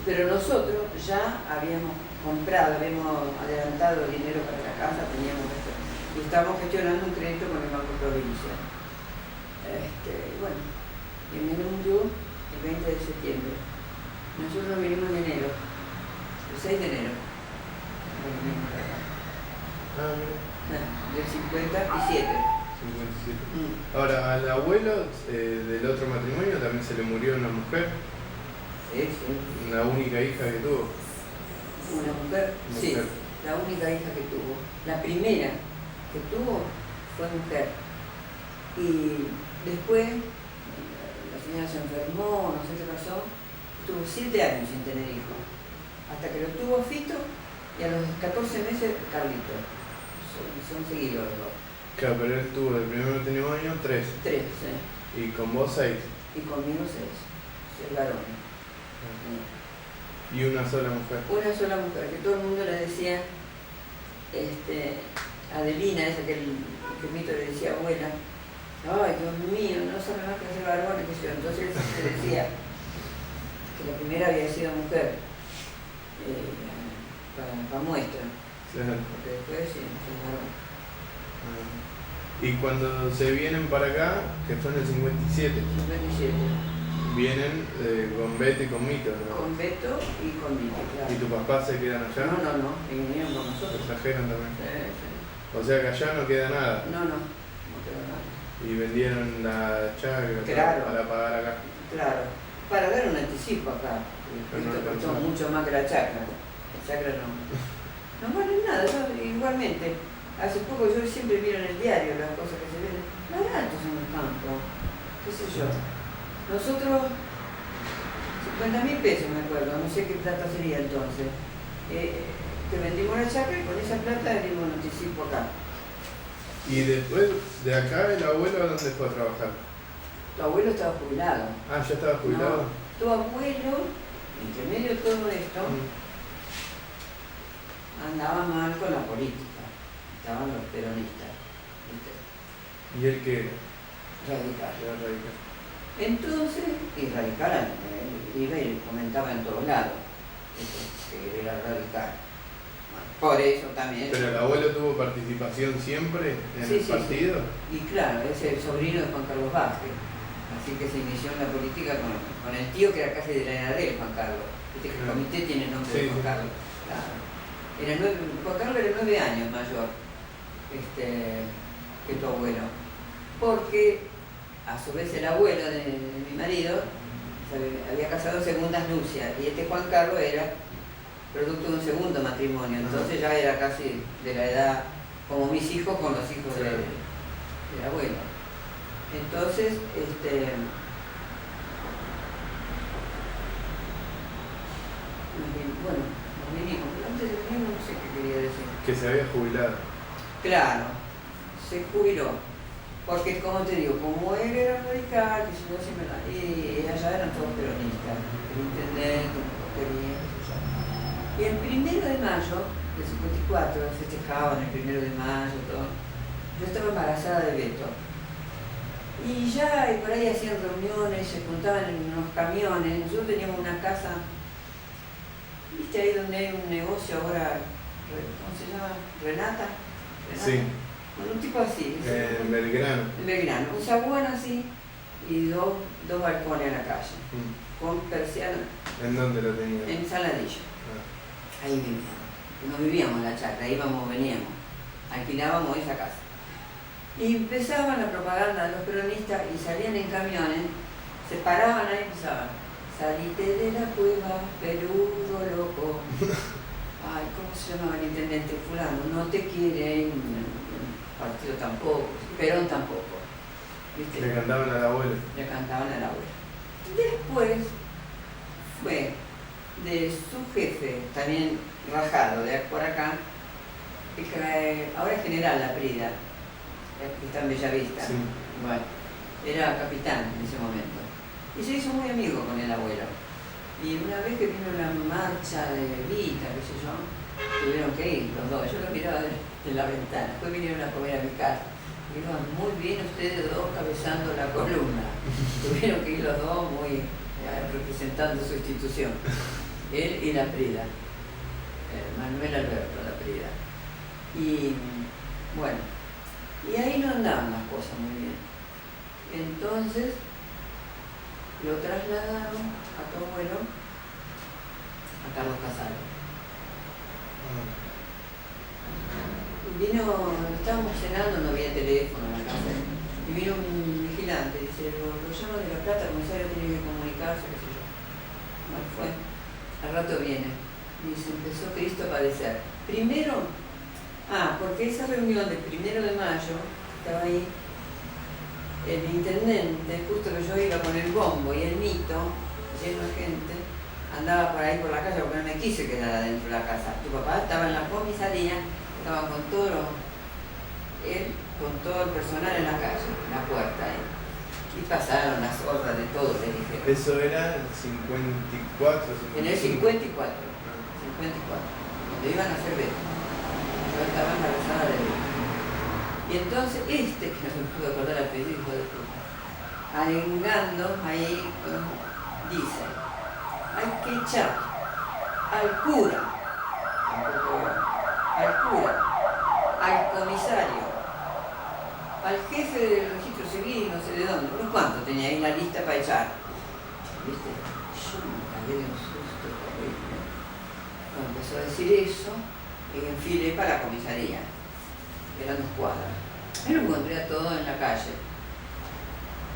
B: Pero nosotros ya habíamos comprado, habíamos adelantado dinero para la casa, teníamos esto, y estábamos gestionando un crédito con el Banco Provincia. Bueno, y el nene murió el 20 de septiembre. Nosotros vinimos en enero, el 6 de enero. Vinimos para acá.
C: Ah, mira.
B: Del 57.
C: 57. Ahora, al abuelo del otro matrimonio también se le murió una mujer,
B: Sí, sí.
C: la única hija que tuvo.
B: Una mujer, sí, la única hija que tuvo. La primera que tuvo fue mujer. Y después la señora se enfermó, no sé qué pasó, estuvo 7 años sin tener hijos. Hasta que lo tuvo Fito y a los 14 meses Carlito. Son seguidos los dos.
C: Claro, pero él tuvo el primer matrimonio 3.
B: 3,
C: Y con vos 6.
B: y conmigo 6. 6 varones.
C: Y una sola mujer.
B: Una sola mujer, que todo el mundo le decía, Adelina, esa que el mito le decía abuela, ay Dios mío, no sabe más que hacer varones que yo. Entonces se decía que la primera había sido mujer, para muestra, porque después sí, fue varón.
C: Y cuando se vienen para acá, que fue en el 57,
B: 57,
C: vienen con Beto y con Mito, ¿no?
B: con Beto y con Mito, claro.
C: ¿Y tu papá se quedan allá?
B: No, y vinieron con nosotros.
C: ¿Los trajeron también?
B: Sí.
C: O sea que allá no queda nada.
B: No quedó nada.
C: Y vendieron la chacra
B: Claro.
C: para pagar acá.
B: Claro, para dar un anticipo acá.
C: Pero no
B: Esto costó
C: alcanzó.
B: mucho más que la chacra. La chacra no vale nada, igualmente. Hace poco yo siempre miro en el diario las cosas que se ven. Baratos en el campo, qué sé yo. Nosotros, 50.000 pesos me acuerdo, no sé qué plata sería entonces. Que vendimos la chacra y con esa plata dimos un anticipo acá.
C: Y después de acá, ¿el abuelo a dónde fue a trabajar?
B: Tu abuelo estaba jubilado.
C: Ah, ¿ya estaba jubilado?
B: No, tu abuelo, entre medio de todo esto, andaba mal con la política. Estaban los peronistas, ¿viste?
C: ¿Y él qué era?
B: Radical.
C: Era radical.
B: Entonces, y radical, iba y comentaba en todos lados, ¿viste? Que era radical. Bueno, por eso también.
C: ¿Pero el abuelo tuvo participación siempre en el partido?
B: Sí. Y claro, es el sobrino de Juan Carlos Vázquez. Así que se inició en la política con el tío que era casi de la edad de él, Juan Carlos. Viste que el comité tiene nombre de Juan Carlos. Claro. Juan Carlos era 9 años mayor que tu abuelo. Porque a su vez el abuelo de mi marido había casado segundas nupcias y Juan Carlos era producto de un segundo matrimonio. Entonces ya era casi de la edad como mis hijos con los hijos del abuelo. Entonces, bueno, nos vinimos. Antes de venir no sé qué quería decir.
C: Que se había jubilado.
B: Claro, se jubiló. Porque, como te digo, como él era radical, que si no siempre y allá eran todos peronistas, el intendente, la portería, qué sé yo. Y el 1 de mayo del 54 festejaban el 1 de mayo, todo. Yo estaba embarazada de Beto. Y ya por ahí hacían reuniones, se juntaban en unos camiones. Nosotros teníamos una casa, ¿viste ahí donde hay un negocio ahora? ¿Cómo se llama? ¿Renata?
C: Sí.
B: Bueno, un tipo así.
C: En Belgrano.
B: En Belgrano. Un zaguán así y dos balcones a la calle. Con persiana.
C: ¿En dónde lo tenía?
B: En Saladillo. Ahí vivíamos. No vivíamos en la chacra, íbamos, veníamos. Alquilábamos esa casa. Y empezaban la propaganda de los peronistas y salían en camiones, se paraban ahí y empezaban. Salite de la cueva, peludo loco. Ay, ¿cómo se llamaba el intendente fulano? No te quiere, el partido tampoco, Perón tampoco. ¿Viste?
C: Le cantaban al abuelo.
B: Le cantaban al abuelo. Después fue de su jefe, también rajado de por acá, ahora es general la Prida, que está en Bellavista.
C: Sí.
B: Bueno, era capitán en ese momento. Y se hizo muy amigo con el abuelo. Y una vez que vino la marcha de Vita, qué sé yo, tuvieron que ir los dos. Yo los miraba de la ventana. Después vinieron a comer a mi casa. Y iban muy bien ustedes dos cabezando la columna. Tuvieron que ir los dos muy representando su institución. Él y la Prida. Manuel Alberto, la Prida. Y bueno, y ahí no andaban las cosas muy bien. Entonces lo trasladaron a tu abuelo a Carlos Casaro. Vino, estábamos cenando, no había teléfono en la casa, y vino un vigilante, dice, lo llaman de La Plata, el comisario tiene que comunicarse, qué sé yo. Bueno, fue, al rato viene, y se empezó Cristo a padecer. Primero, porque esa reunión del 1 de mayo, estaba ahí el intendente, justo que yo iba con el bombo y el mito, lleno de gente, andaba por ahí por la calle porque no me quise quedar adentro de la casa. Tu papá estaba en la comisaría, estaba con todo el personal en la calle, en la puerta ahí. Y pasaron las hordas de todo, le dijeron.
C: Eso era en 54, 55.
B: En el 54, cuando iban a hacer Beto. Yo estaba embarazada de Beto. Y entonces que no me pude acordar el apellido, hijo de puta, arengando ahí, dice, hay que echar al cura, al comisario, al jefe del registro civil, no sé de dónde, unos cuantos tenía ahí la lista para echar. ¿Viste? Yo me cagué de un susto horrible. Cuando empezó a decir eso, y enfilé para la comisaría. Eran 2 cuadras. Yo lo encontré a todo en la calle.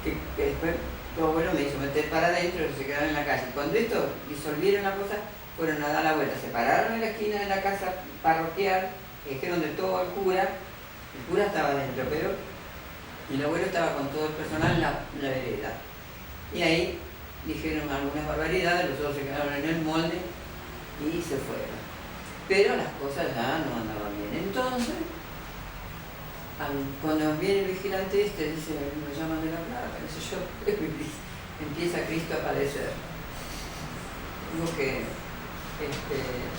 B: Que después tu abuelo me hizo meter para adentro y se quedaron en la calle. Cuando esto disolvieron la cosa, fueron a dar la vuelta. Se pararon en la esquina de la casa parroquial, dijeron de todo al cura. El cura estaba adentro, pero el abuelo estaba con todo el personal en la vereda. Y ahí dijeron algunas barbaridades, los otros se quedaron en el molde y se fueron. Pero las cosas ya no andaban bien. Entonces, cuando viene el vigilante dice, me llaman de La Plata, qué sé yo, empieza Cristo a padecer. Tengo que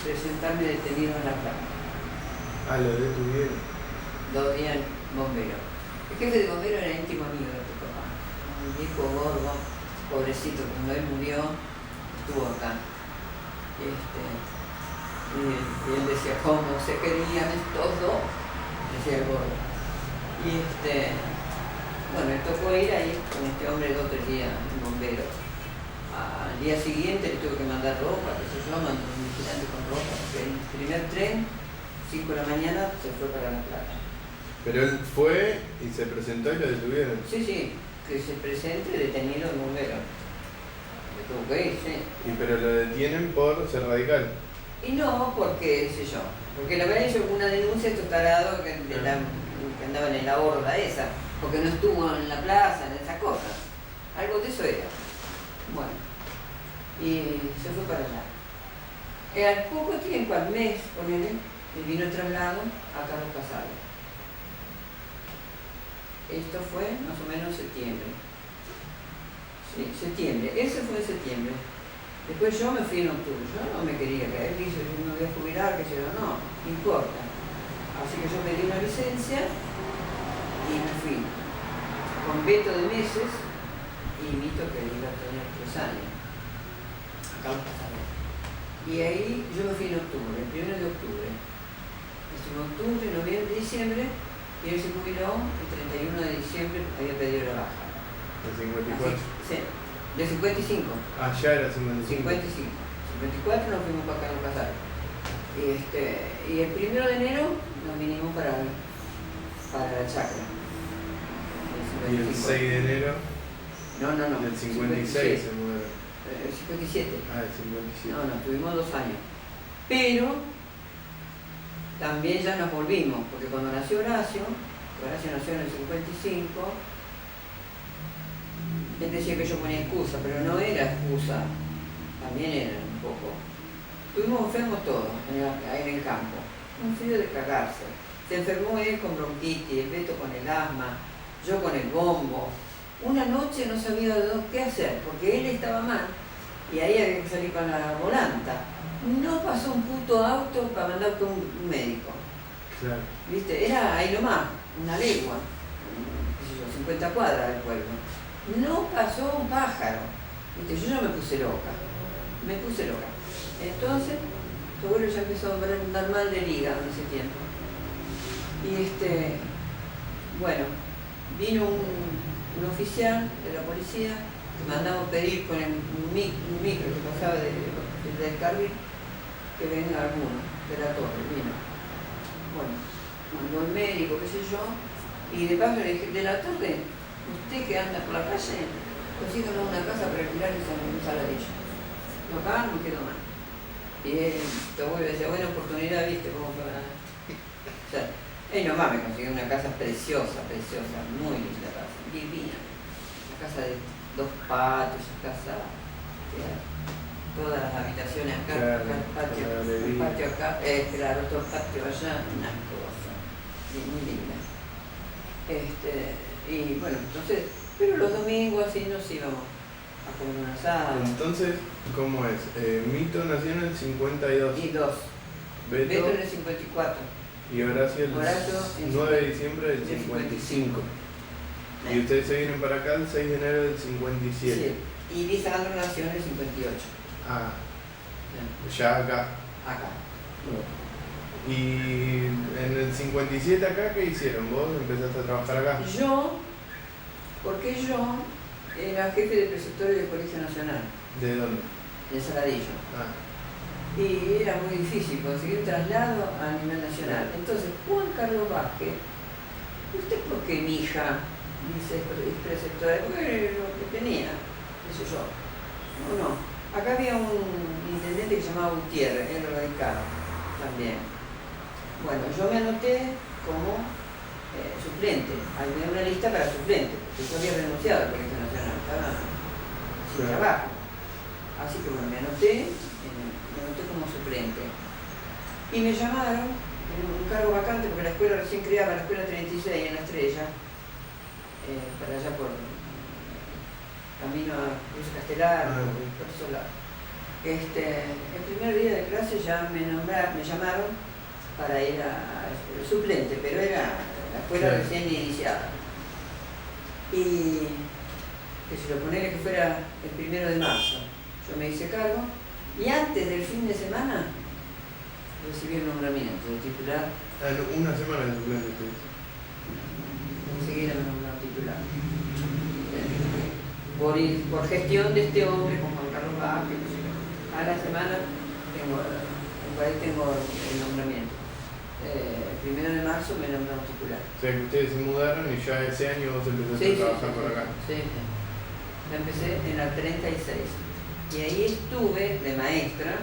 B: presentarme detenido en La Plata.
C: Lo detuvieron.
B: 2 días bombero. El jefe de bombero era íntimo amigo de tu papá. Un viejo gordo, pobrecito, cuando él murió, estuvo acá. Y él decía, ¿cómo se querían estos dos? Decía el gordo. Y bueno, me tocó ir ahí con este hombre 2 o 3 días, un bombero. Al día siguiente le tuve que mandar ropa, qué sé yo, mandó un vigilante con ropa, porque el primer tren, 5 de la mañana, se fue para La Plata.
C: Pero él fue y se presentó y lo detuvieron.
B: Sí, que se presente detenido el bombero. Le tuvo que ir, sí.
C: Pero lo detienen por ser radical.
B: Y no, porque, sé yo, porque le habían hecho una denuncia a estos tarados que andaban en la horda esa, porque no estuvo en la plaza, en esas cosas. Algo de eso era. Bueno, y se fue para allá. Al poco tiempo, al mes, ponele, me vino el traslado a Carlos Casaro. Esto fue más o menos septiembre. Sí, septiembre. Ese fue en septiembre. Después yo me fui en octubre. Yo no me quería caer, dije, yo me voy a jubilar, que yo no importa. Así que yo pedí una licencia y me fui. Con Beto de meses y Mito que iba a tener 3 años. Acá lo pasaron. Y ahí yo me fui en octubre, el 1 de octubre. En octubre, noviembre, diciembre, y él se jubiló el 31 de diciembre, había pedido la baja.
C: El 54.
B: Así, sí, de 55.
C: Ya era 55.
B: 54 nos fuimos para Carlos Casaro. Y el 1 de enero nos vinimos para la chacra.
C: Y el 6 de enero
B: No.
C: del 56 se mueve.
B: El 57.
C: El 57.
B: No, estuvimos 2 años. Pero también ya nos volvimos, porque cuando nació Horacio nació en el 55, él decía que yo ponía excusa, pero no era excusa, también era un poco. Estuvimos enfermos todos ahí en el campo, un frío de cagarse. Se enfermó él con bronquitis, el Beto con el asma, yo con el bombo, una noche no sabía qué hacer, porque él estaba mal y ahí había que salir con la volanta. No pasó un puto auto para mandar con un médico.
C: Claro.
B: ¿Viste? Era ahí nomás, una legua, qué sé yo, 50 cuadras del pueblo. No pasó un pájaro. ¿Viste? Yo ya me puse loca. Entonces, tu abuelo ya empezó a andar mal del hígado en ese tiempo. Y bueno, vino un oficial de la policía, que mandamos pedir con un micro que pasaba del carril, que venga alguno de la torre, vino. Bueno, mandó el médico, qué sé yo, y de paso le dije, de la torre, usted que anda por la calle, consíganos una casa para alquilar en Saladillo. No, acá no quedó mal. Y tu abuelo decía, buena oportunidad, viste cómo fue. O sea, nomás me consiguió una casa preciosa, muy linda casa, divina. Una casa de 2 patios, una casa, todas las habitaciones acá,
C: claro,
B: el patio acá, claro, otro patio allá, una cosa muy linda. Y bueno, entonces, pero los domingos así nos íbamos a comer un asado.
C: Entonces, ¿cómo es? Mito nació en el 52.
B: Y 2. Beto en el 54.
C: Y Horacio el
B: Horacio
C: 9 de diciembre del 55. Y ustedes se vienen para acá el 6 de enero del 57.
B: Sí. Y Lisandro nació en el 58.
C: Ah, ya acá.
B: Acá.
C: Y en el 57 acá, ¿qué hicieron? ¿Vos empezaste a trabajar acá?
B: Porque yo era jefe de preceptorio del Colegio Nacional.
C: ¿De dónde?
B: De Saladillo.
C: Ah,
B: Y era muy difícil conseguir un traslado a nivel nacional. Entonces, Juan Carlos Vázquez, ¿usted por qué mi hija dice es preceptora? Porque lo que tenía, qué sé yo. No. Acá había un intendente que se llamaba Gutiérrez, era radical también. Bueno, yo me anoté como suplente. Había una lista para suplente, porque yo había renunciado al Colegio Nacional, estaba sin trabajo. Así que bueno, me anoté como suplente. Y me llamaron en un cargo vacante, porque la escuela recién creaba, la escuela 36 en La Estrella, para allá por camino a Cruz Castelar, por esos lados. El primer día de clase ya me llamaron para ir a suplente, pero era la escuela recién iniciada. Y que se lo ponía que fuera el 1 de marzo. Yo me hice cargo y antes del fin de semana recibí el nombramiento de titular.
C: Una semana de suplente.
B: Enseguida me nombraron titular. Por gestión de este hombre, con Juan Carlos Vázquez, a la semana tengo el nombramiento. El 1 de marzo me nombraron titular.
C: O sea que ustedes se mudaron y ya ese año vos empezaste a trabajar por acá.
B: Sí. Ya empecé en la 36. Y ahí estuve de maestra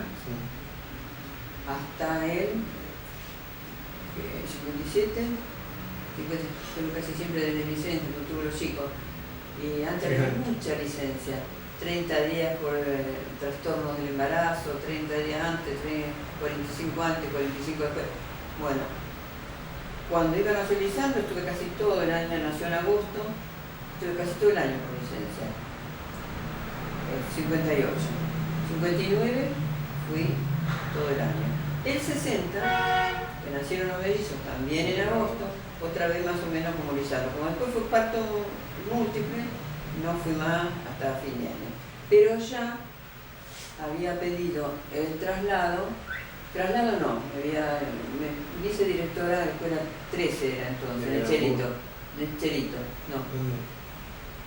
B: hasta el 57, estuve casi siempre desde licencia, no tuve los chicos. Y antes había mucha licencia, 30 días por trastornos del embarazo, 30 días antes, 45 antes, 45 después. Bueno, cuando iba nacionalizando estuve casi todo el año, nació en agosto, estuve casi todo el año por licencia. El 58. 59 fui todo el año. El 60, que nacieron los mellizos también en agosto, otra vez más o menos como Lisandro. Como después fue parto múltiple, no fui más hasta fin de año. Pero ya había pedido el traslado no, me hice directora de la escuela 13 era entonces, en el Cherito, no.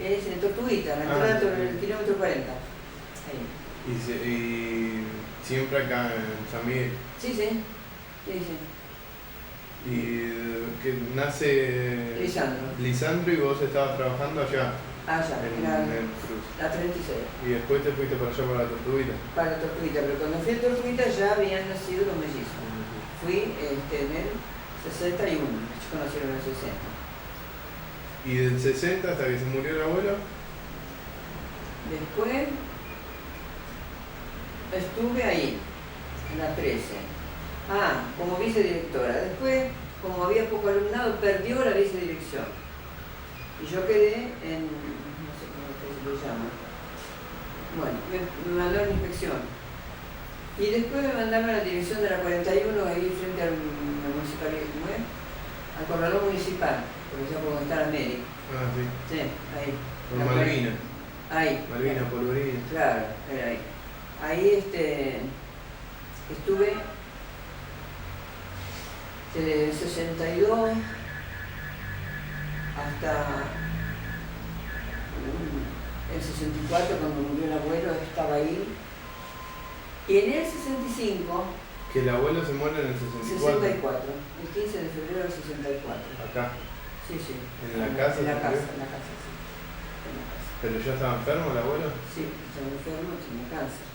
B: Es en Tortuguita, la entrada del kilómetro 40. Ahí.
C: ¿Y siempre acá en San Miguel?
B: Sí.
C: ¿Y que nace
B: Lisandro
C: y vos estabas trabajando allá?
B: Allá,
C: en el Cruz.
B: La 36.
C: Y después te fuiste para allá para la Tortuguita.
B: Para la Tortuguita, pero cuando fui a Tortuguita ya habían nacido los mellizos. Fui en el 61, ellos conocieron en el 60.
C: ¿Y del 60 hasta que se murió el abuelo?
B: Después estuve ahí, en la 13. Como vicedirectora. Después, como había poco alumnado, perdió la vicedirección. Y yo quedé en, no sé cómo se le llama, bueno, me mandaron a inspección. Y después me mandaron a la dirección de la 41, ahí frente al municipal, ¿cómo es? Al corredor municipal, porque ya puedo estar a médico.
C: Ah, sí.
B: Sí, ahí.
C: Por
B: La
C: Malvinas.
B: Ahí.
C: Malvinas, Polvorines.
B: Claro, era ahí. Ahí estuve desde el 62 hasta el 64, cuando murió el abuelo, estaba ahí. Y en el 65,
C: Que el abuelo se muere en el 64.
B: 64, el 15 de febrero del 64.
C: Acá.
B: Sí, sí.
C: ¿En la casa?
B: En la
C: se
B: casa,
C: murió?
B: en la casa, sí. En la casa.
C: ¿Pero ya estaba enfermo el abuelo?
B: Sí, estaba enfermo, tenía cáncer.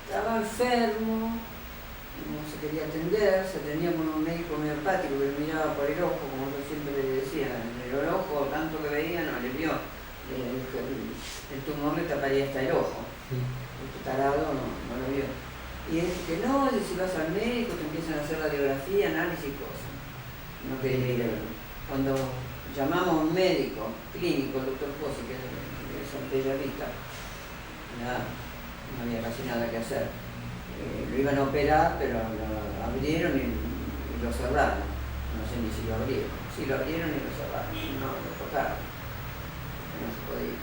B: Estaba enfermo, no se quería atender, teníamos un médico homeopático que le miraba por el ojo, como yo siempre le decía, el ojo, tanto que veía, no le vio. El tumor le taparía hasta el ojo. Este tarado no lo vio. Y es que no, y si vas al médico te empiezan a hacer radiografía, análisis y cosas. No quería ir a verlo. Cuando llamamos a un médico clínico, el doctor Posi, que es un Bellavista, nada, no había casi nada que hacer. Lo iban a operar, pero lo abrieron y lo cerraron. No sé ni si lo abrieron. Sí, lo abrieron y lo cerraron. No, lo tocaron. No se podía.